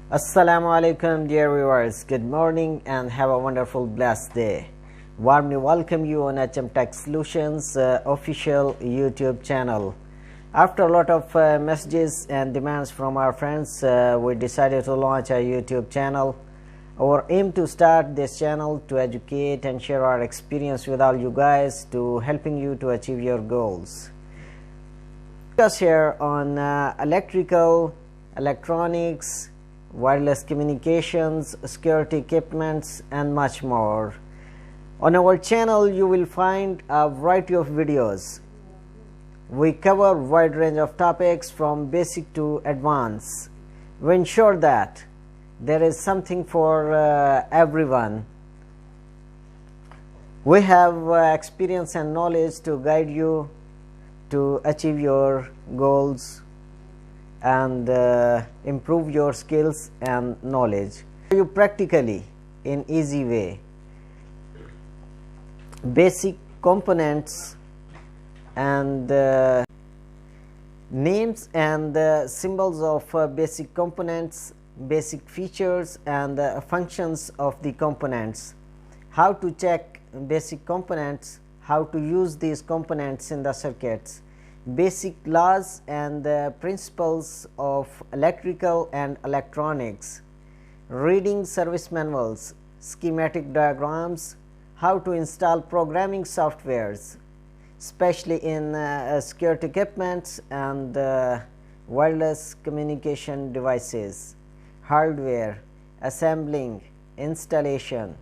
Assalamu alaikum dear viewers, good morning and have a wonderful blessed day. Warmly welcome you on HM Tech Solutions official YouTube channel. After a lot of messages and demands from our friends, we decided to launch a YouTube channel. Our aim to start this channel to educate and share our experience with all you guys to helping you to achieve your goals. Discuss here on electrical, electronics, wireless communications, security equipments and much more. On our channel you will find a variety of videos. We cover a wide range of topics from basic to advanced. We ensure that there is something for everyone. We have experience and knowledge to guide you to achieve your goals and improve your skills and knowledge. You practically in easy way basic components and names and symbols of basic components, basic features and functions of the components, how to check basic components, how to use these components in the circuits, basic laws and principles of electrical and electronics, reading service manuals, schematic diagrams, how to install programming softwares, especially in security equipments and wireless communication devices, hardware, assembling, installation,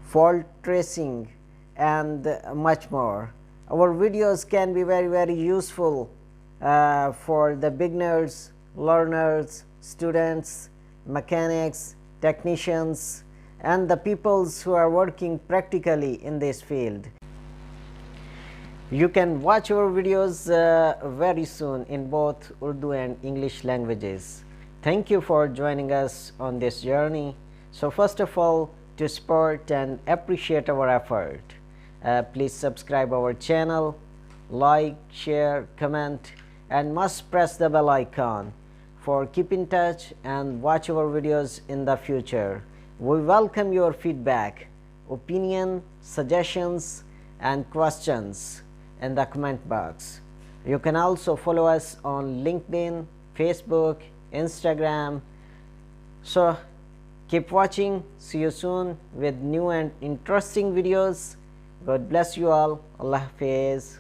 fault tracing and much more. Our videos can be very useful for the beginners, learners, students, mechanics, technicians and the peoples who are working practically in this field. You can watch our videos very soon in both Urdu and English languages. Thank you for joining us on this journey. So first of all, to support and appreciate our effort, please subscribe our channel, like, share, comment and must press the bell icon for keep in touch and watch our videos in the future. We welcome your feedback, opinion, suggestions and questions in the comment box. You can also follow us on LinkedIn, Facebook, Instagram. So keep watching. See you soon with new and interesting videos. God bless you all. Allah Hafiz.